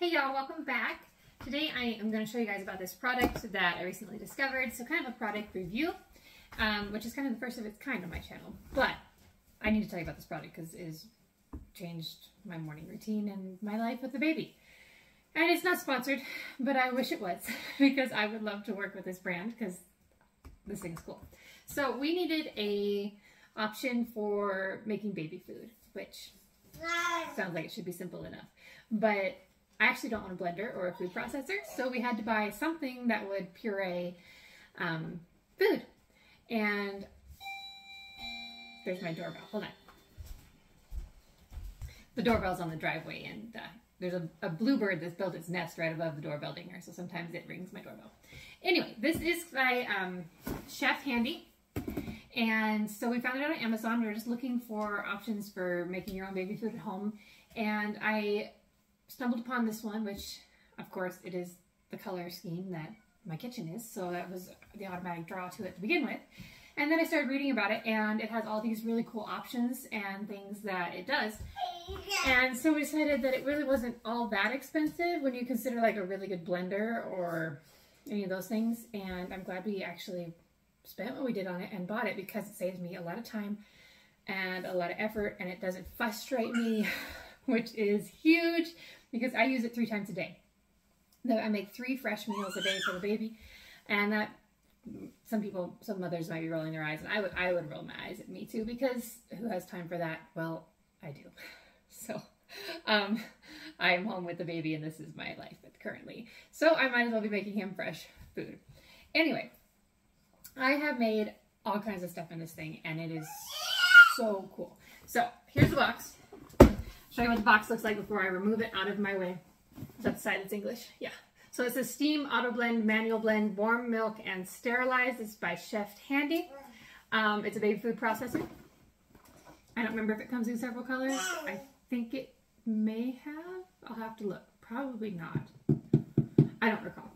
Hey y'all, welcome back. Today I am going to show you guys about this product that I recently discovered. So kind of a product review, which is kind of the first of its kind on my channel. But I need to tell you about this product because it has changed my morning routine and my life with the baby. And it's not sponsored, but I wish it was because I would love to work with this brand because this thing's cool. So we needed a option for making baby food, which sounds like it should be simple enough. But I actually don't want a blender or a food processor, so we had to buy something that would puree food. And there's my doorbell. Hold on. The doorbell's on the driveway, and there's a bluebird that's built its nest right above the doorbell dinger, so sometimes it rings my doorbell. Anyway, this is by Chef Handy. And so we found it on Amazon. We were just looking for options for making your own baby food at home. And I stumbled upon this one, which of course it is the color scheme that my kitchen is. So that was the automatic draw to it to begin with. And then I started reading about it, and it has all these really cool options and things that it does. And so we decided that it really wasn't all that expensive when you consider like a really good blender or any of those things. And I'm glad we actually spent what we did on it and bought it because it saves me a lot of time and a lot of effort, and it doesn't frustrate me, which is huge because I use it 3 times a day. I make 3 fresh meals a day for the baby, and that some mothers might be rolling their eyes, and I would roll my eyes at me too, because who has time for that? Well, I do. So I'm home with the baby, and this is my life currently. So I might as well be making him fresh food. Anyway, I have made all kinds of stuff in this thing, and it is so cool. So here's the box. Show you what the box looks like before I remove it out of my way. Is that the side that's English? Yeah. So it says Steam, Auto Blend, Manual Blend, Warm Milk, and Sterilized. It's by Chef Handy. It's a baby food processor. I don't remember if it comes in several colors. I think it may have. I'll have to look. Probably not. I don't recall.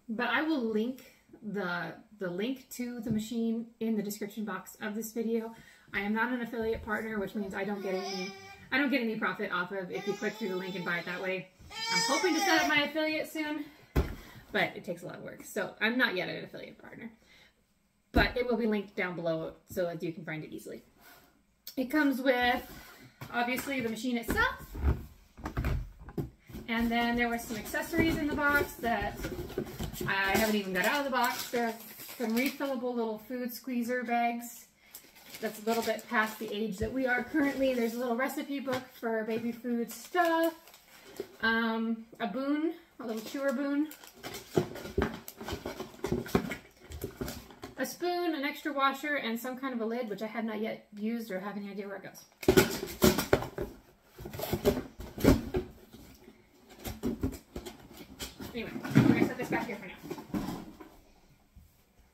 But I will link the link to the machine in the description box of this video. I am not an affiliate partner, which means I don't get any profit off of if you click through the link and buy it that way. I'm hoping to set up my affiliate soon, but it takes a lot of work. So I'm not yet an affiliate partner, but it will be linked down below so that you can find it easily. It comes with, obviously, the machine itself. And then there were some accessories in the box that I haven't even got out of the box. There are some refillable little food squeezer bags. That's a little bit past the age that we are currently. There's a little recipe book for baby food stuff. A boon, a little chewer boon. A spoon, an extra washer, and some kind of a lid, which I have not yet used or have any idea where it goes. Anyway, we're going to set this back here for now.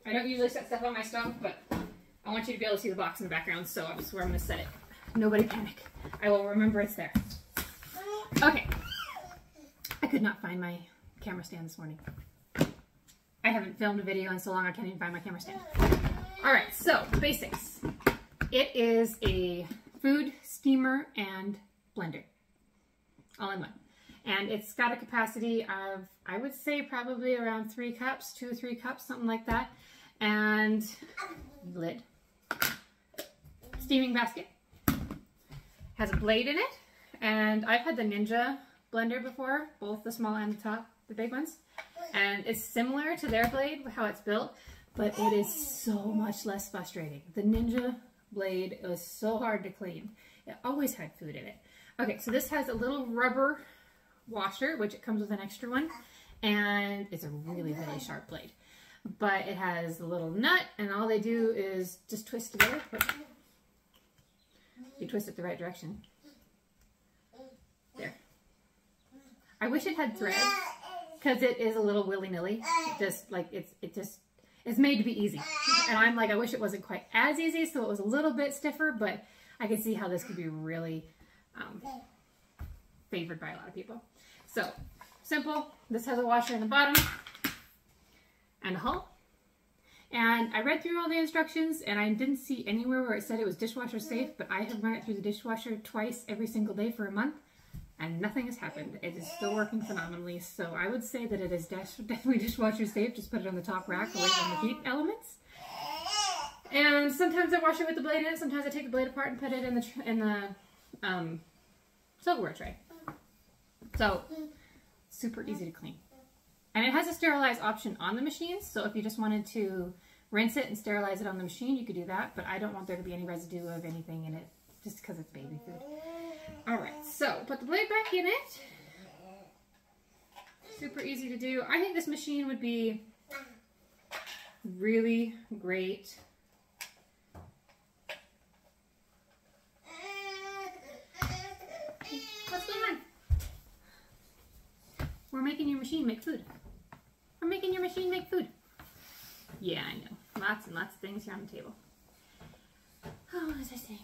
I don't usually set stuff on my stove, but I want you to be able to see the box in the background, so that's where I'm going to set it. Nobody panic. I will remember it's there. Okay. I could not find my camera stand this morning. I haven't filmed a video in so long I can't even find my camera stand. Alright, so basics. It is a food steamer and blender. All in one. And it's got a capacity of, I would say, probably around 3 cups, 2 or 3 cups, something like that. And lid. Steaming basket. Has a blade in it. And I've had the Ninja blender before, both the small and the big ones. And it's similar to their blade, how it's built, but it is so much less frustrating. The Ninja blade was so hard to clean. It always had food in it. Okay, so this has a little rubber washer, which it comes with an extra one, and it's a really, really sharp blade. But it has a little nut, and all they do is just twist together. You twist it the right direction. There. I wish it had threads, because it is a little willy-nilly. Just like it's made to be easy. And I'm like, I wish it wasn't quite as easy, so it was a little bit stiffer, but I can see how this could be really favored by a lot of people. So, simple. This has a washer in the bottom and a hull. And I read through all the instructions, and I didn't see anywhere where it said it was dishwasher safe, but I have run it through the dishwasher twice every single day for a month, and nothing has happened. It is still working phenomenally, so I would say that it is definitely dishwasher safe. Just put it on the top rack away from the heat elements. And sometimes I wash it with the blade in it. Sometimes I take the blade apart and put it in the silverware tray. So super easy to clean. And it has a sterilize option on the machines, so if you just wanted to rinse it and sterilize it on the machine, you could do that, but I don't want there to be any residue of anything in it, just because it's baby food. Alright, so put the blade back in it. Super easy to do. I think this machine would be really great. What's going on? We're making your machine make food. We're making your machine make food. Yeah, I know. Lots and lots of things here on the table. Oh, what was I saying?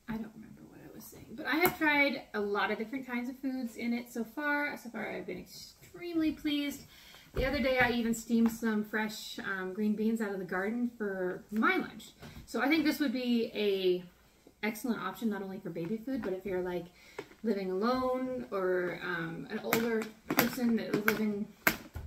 I don't remember what I was saying. But I have tried a lot of different kinds of foods in it so far. So far, I've been extremely pleased. The other day, I even steamed some fresh green beans out of the garden for my lunch. So I think this would be a excellent option, not only for baby food, but if you're like living alone or an older person that is living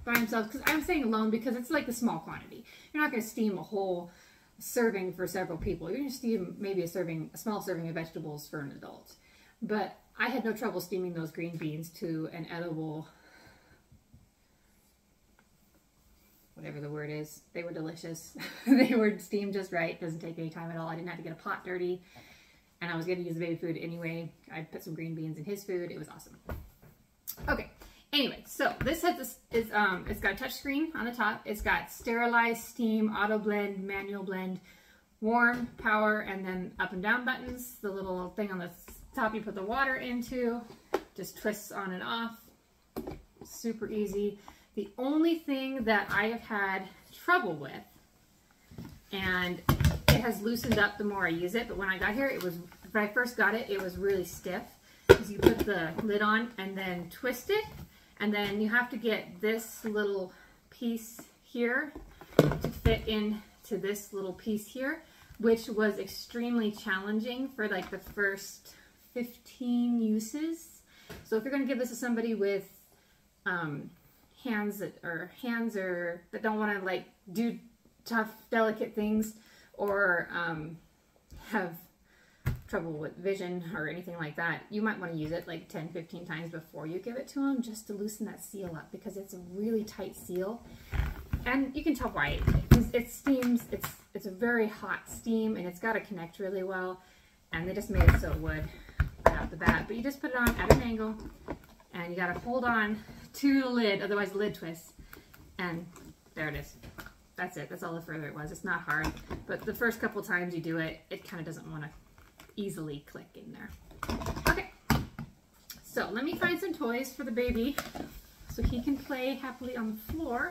by themselves. Because I'm saying alone because it's like the small quantity. You're not going to steam a whole serving for several people. You're going to steam maybe a small serving of vegetables for an adult. But I had no trouble steaming those green beans to an edible, whatever the word is. They were delicious. They were steamed just right. Doesn't take any time at all. I didn't have to get a pot dirty. And I was going to use the baby food anyway. I put some green beans in his food. It was awesome. Okay. Anyway, so this it's got a touch screen on the top. It's got sterilize, steam, auto blend, manual blend, warm, power, and then up and down buttons. The little thing on the top you put the water into. Just twists on and off. Super easy. The only thing that I have had trouble with, and it has loosened up the more I use it, but when I got here, when I first got it, it was really stiff. Because you put the lid on and then twist it, and then you have to get this little piece here to fit into this little piece here, which was extremely challenging for like the first 15 uses. So if you're going to give this to somebody with hands that don't want to like do tough, delicate things, or have trouble with vision or anything like that, you might want to use it like 10-15 times before you give it to them, just to loosen that seal up, because it's a really tight seal. And you can tell why. It steams, it's a very hot steam, and it's got to connect really well, and they just made it so it would right off the bat. But you just put it on at an angle, and you got to hold on to the lid, otherwise the lid twists, and there it is. That's it. That's all the further it was. It's not hard, but the first couple times you do it, it kind of doesn't want to easily click in there. Okay, so let me find some toys for the baby so he can play happily on the floor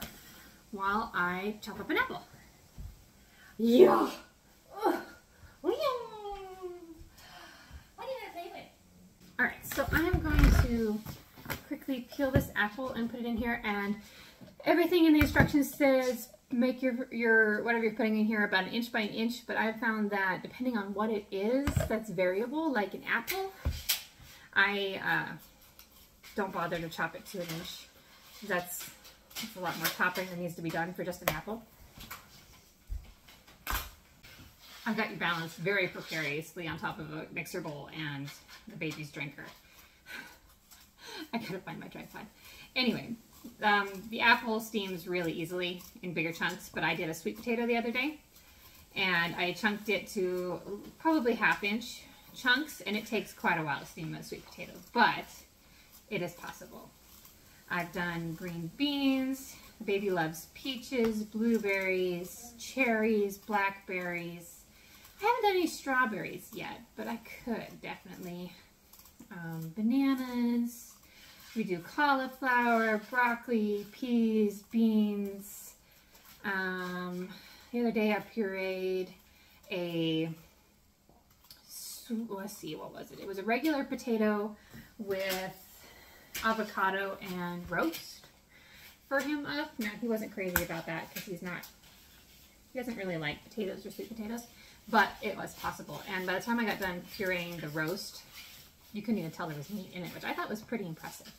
while I chop up an apple. Yeah. What are you gonna play with? All right, so I am going to quickly peel this apple and put it in here, and everything in the instructions says make your whatever you're putting in here about 1 inch by 1 inch, but I've found that depending on what it is, that's variable. Like an apple, I don't bother to chop it to 1 inch. That's a lot more chopping that needs to be done for just an apple. I've got you balanced very precariously on top of a mixer bowl and the baby's drinker. I gotta find my tripod. Anyway, the apple steams really easily in bigger chunks, but I did a sweet potato the other day, and I chunked it to probably 1/2 inch chunks, and it takes quite a while to steam a sweet potato, but it is possible. I've done green beans. The baby loves peaches, blueberries, cherries, blackberries. I haven't done any strawberries yet, but I could definitely. Bananas. We do cauliflower, broccoli, peas, beans. The other day I pureed let's see, what was it? It was a regular potato with avocado and roast for him up. Now, he wasn't crazy about that because he doesn't really like potatoes or sweet potatoes. but it was possible. And by the time I got done pureeing the roast, you couldn't even tell there was meat in it, which I thought was pretty impressive.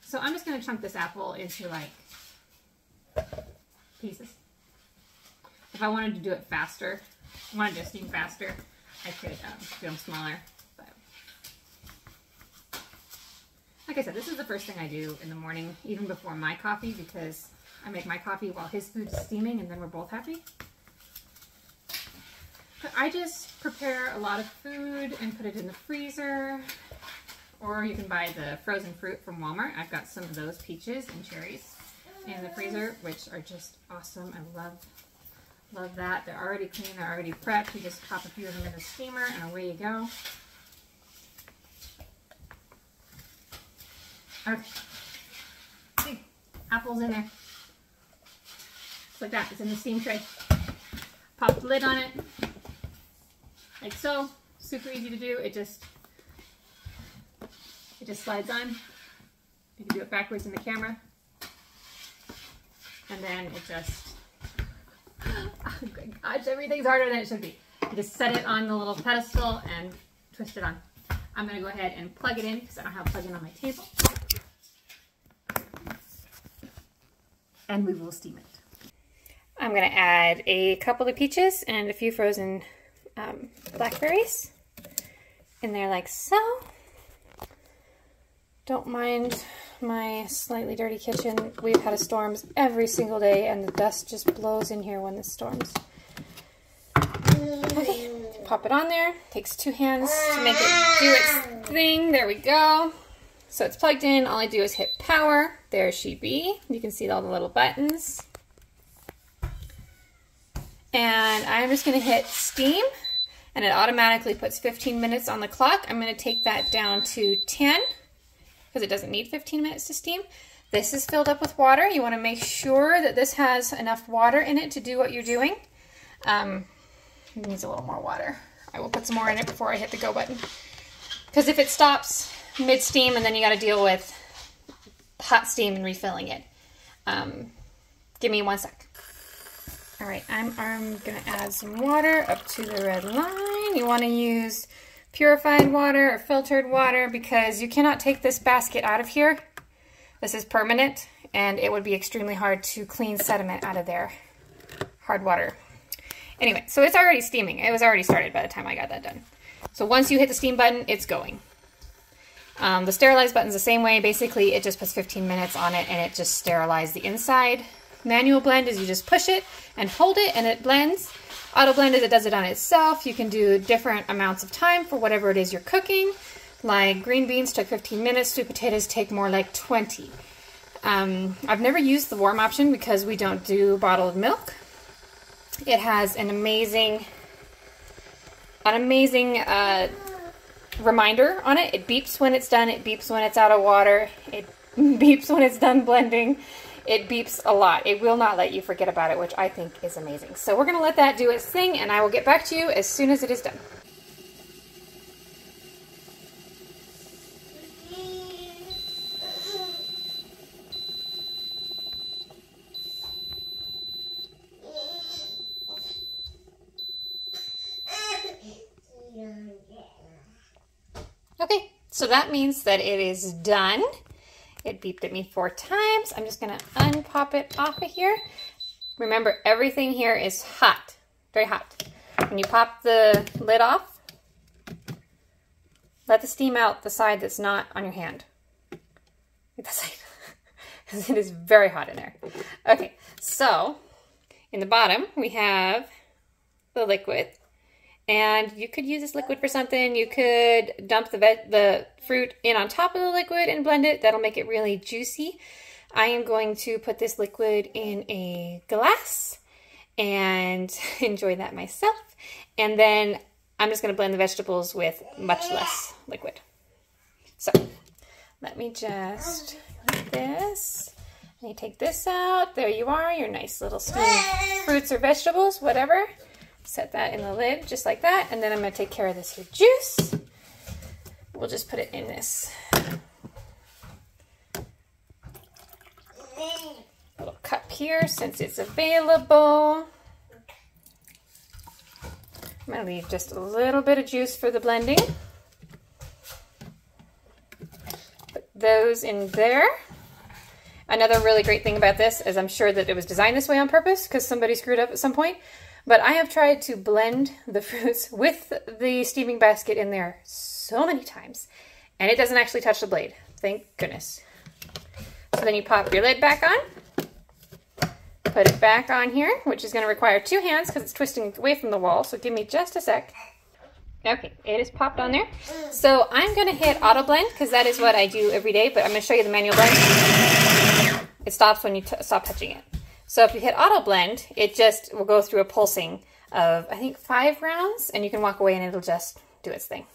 So I'm just going to chunk this apple into like pieces. If I wanted to do it faster, wanted to steam faster, I could do them smaller. But like I said, this is the first thing I do in the morning, even before my coffee, because I make my coffee while his food's steaming, and then we're both happy. But I just prepare a lot of food and put it in the freezer, or you can buy the frozen fruit from Walmart. I've got some of those peaches and cherries in the freezer, which are just awesome. I love that. They're already clean, they're already prepped. You just pop a few of them in the steamer and away you go. Okay. See, apples in there. Just like that, it's in the steam tray. Pop the lid on it, like so. Super easy to do. It just slides on. You can do it backwards in the camera. And then it just, oh gosh, everything's harder than it should be. You just set it on the little pedestal and twist it on. I'm gonna go ahead and plug it in because I don't have a plug-in on my table. And we will steam it. I'm gonna add a couple of peaches and a few frozen blackberries in there like so. Don't mind my slightly dirty kitchen. We've had storms every single day and the dust just blows in here when the storms. Okay, pop it on there. Takes 2 hands to make it do its thing. There we go. So it's plugged in. All I do is hit power. There she be. You can see all the little buttons. And I'm just going to hit steam, and it automatically puts 15 minutes on the clock. I'm going to take that down to 10 because it doesn't need 15 minutes to steam. This is filled up with water. You want to make sure that this has enough water in it to do what you're doing. It needs a little more water. I will put some more in it before I hit the go button. Because if it stops mid-steam and then you got to deal with hot steam and refilling it. Give me 1 sec. All right, I'm gonna add some water up to the red line. You wanna use purified water or filtered water because you cannot take this basket out of here. This is permanent and it would be extremely hard to clean sediment out of there. Hard water. Anyway, so it's already steaming. It was already started by the time I got that done. So once you hit the steam button, it's going. The sterilize button's the same way. Basically, it just puts 15 minutes on it and it just sterilizes the inside. Manual blend is you just push it and hold it and it blends. Auto blend is it does it on itself. You can do different amounts of time for whatever it is you're cooking. Like green beans took 15 minutes, sweet potatoes take more like 20. I've never used the warm option because we don't do bottled milk. It has an amazing reminder on it. It beeps when it's done. It beeps when it's out of water. It beeps when it's done blending. It beeps a lot. It will not let you forget about it, which I think is amazing. So we're going to let that do its thing, and I will get back to you as soon as it is done. Okay, so that means that it is done. It beeped at me 4 times. I'm just gonna unpop it off of here. Remember, everything here is hot, very hot. When you pop the lid off, let the steam out the side that's not on your hand. Like that side, because it is very hot in there. Okay, so in the bottom, we have the liquid. And you could use this liquid for something. You could dump the fruit in on top of the liquid and blend it. That'll make it really juicy. I am going to put this liquid in a glass and enjoy that myself. And then I'm just going to blend the vegetables with much less liquid. So let me just like this. And you take this out. There you are, your nice little steamed fruits or vegetables, whatever. Set that in the lid just like that, and then I'm going to take care of this here juice. We'll just put it in this little cup here since it's available. I'm going to leave just a little bit of juice for the blending. Put those in there. Another really great thing about this is I'm sure that it was designed this way on purpose because somebody screwed up at some point. But I have tried to blend the fruits with the steaming basket in there so many times. And it doesn't actually touch the blade. Thank goodness. So then you pop your lid back on. Put it back on here, which is going to require 2 hands because it's twisting away from the wall. So give me just a sec. Okay, it is popped on there. So I'm going to hit auto blend because that is what I do every day. But I'm going to show you the manual blend. It stops when you stop touching it. So if you hit auto blend, it just will go through a pulsing of, I think, 5 rounds, and you can walk away and it'll just do its thing.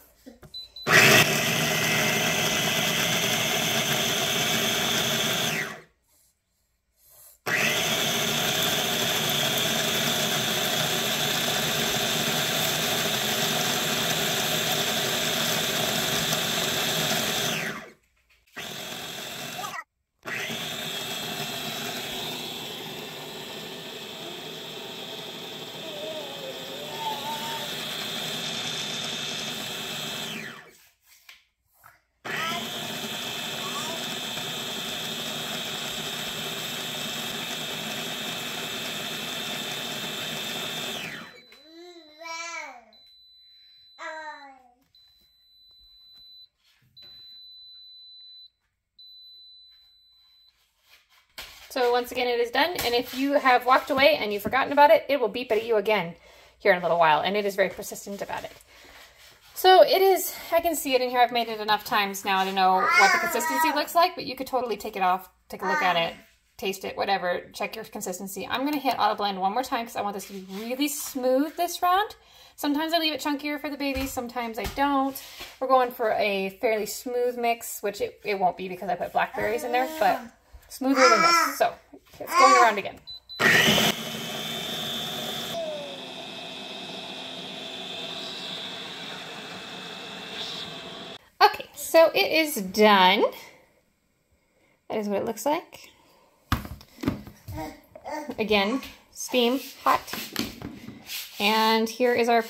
So once again, it is done. And if you have walked away and you've forgotten about it, it will beep at you again here in a little while. And it is very persistent about it. So it is, I can see it in here. I've made it enough times now to know what the consistency looks like, but you could totally take it off, take a look at it, taste it, whatever, check your consistency. I'm going to hit auto blend one more time because I want this to be really smooth this round. Sometimes I leave it chunkier for the babies, sometimes I don't. We're going for a fairly smooth mix, which it won't be because I put blackberries in there, but smoother than this. So it's going around again. Okay, so it is done. That is what it looks like. Again, steam, hot. And here is our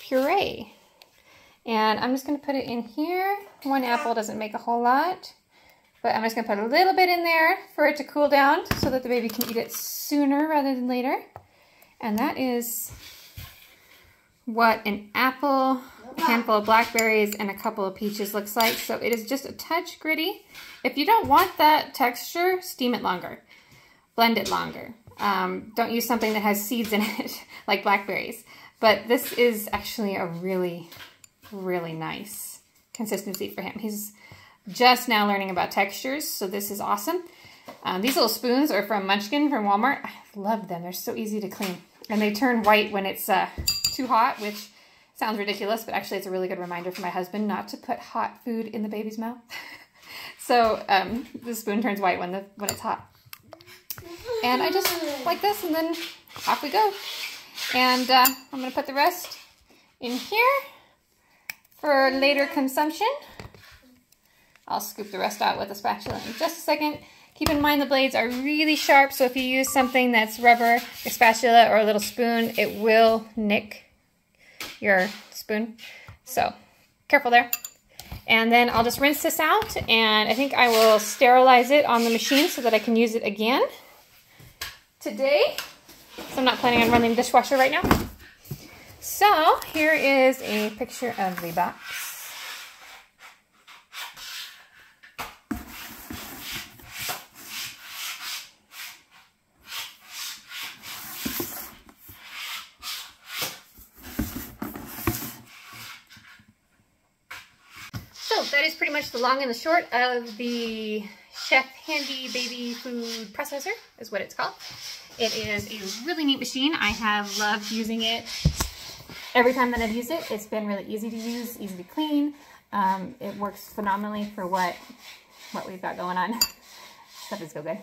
puree. And I'm just going to put it in here. 1 apple doesn't make a whole lot. But I'm just going to put a little bit in there for it to cool down so that the baby can eat it sooner rather than later. And that is what an apple, a handful of blackberries, and a couple of peaches looks like. So it is just a touch gritty. If you don't want that texture, steam it longer. Blend it longer. Don't use something that has seeds in it like blackberries. But this is actually a really, really nice consistency for him. He's just now learning about textures, so this is awesome. These little spoons are from Munchkin from Walmart. I love them. They're so easy to clean. And they turn white when it's too hot, which sounds ridiculous, but actually it's a really good reminder for my husband not to put hot food in the baby's mouth. So the spoon turns white when it's hot. And I just like this, and then off we go. And I'm going to put the rest in here for later consumption. I'll scoop the rest out with a spatula in just a second. Keep in mind the blades are really sharp, so if you use something that's rubber, a spatula or a little spoon, it will nick your spoon. So careful there. And then I'll just rinse this out, and I think I will sterilize it on the machine so that I can use it again today. So I'm not planning on running the dishwasher right now. So here is a picture of the box. So that is pretty much the long and the short of the Chef Handy Baby Food Processor, is what it's called. It is a really neat machine. I have loved using it. Every time that I've used it, it's been really easy to use, easy to clean. It works phenomenally for what we've got going on. Stuff is so good.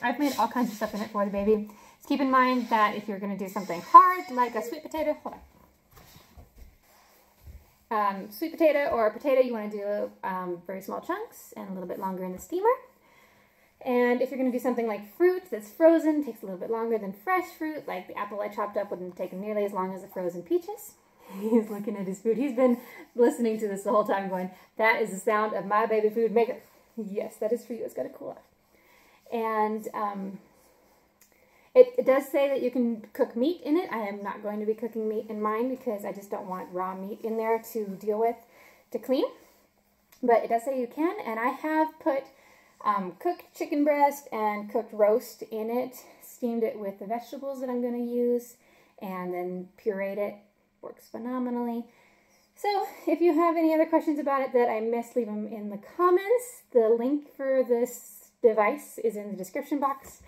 I've made all kinds of stuff in it for the baby. Just keep in mind that if you're going to do something hard, like a sweet potato, hold on. Sweet potato or a potato, you want to do very small chunks and a little bit longer in the steamer. And if you're going to do something like fruit that's frozen, takes a little bit longer than fresh fruit, like the apple I chopped up wouldn't take nearly as long as the frozen peaches. He's looking at his food. He's been listening to this the whole time going, that is the sound of my baby food maker. Yes, that is for you. It's got to cool off. And it does say that you can cook meat in it. I am not going to be cooking meat in mine because I just don't want raw meat in there to deal with, to clean. But it does say you can, and I have put cooked chicken breast and cooked roast in it, steamed it with the vegetables that I'm going to use, and then pureed it. Works phenomenally. So if you have any other questions about it that I missed, leave them in the comments. The link for this device is in the description box.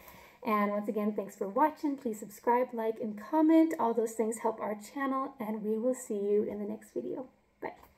And once again, thanks for watching. Please subscribe, like, and comment. All those things help our channel, and we will see you in the next video. Bye.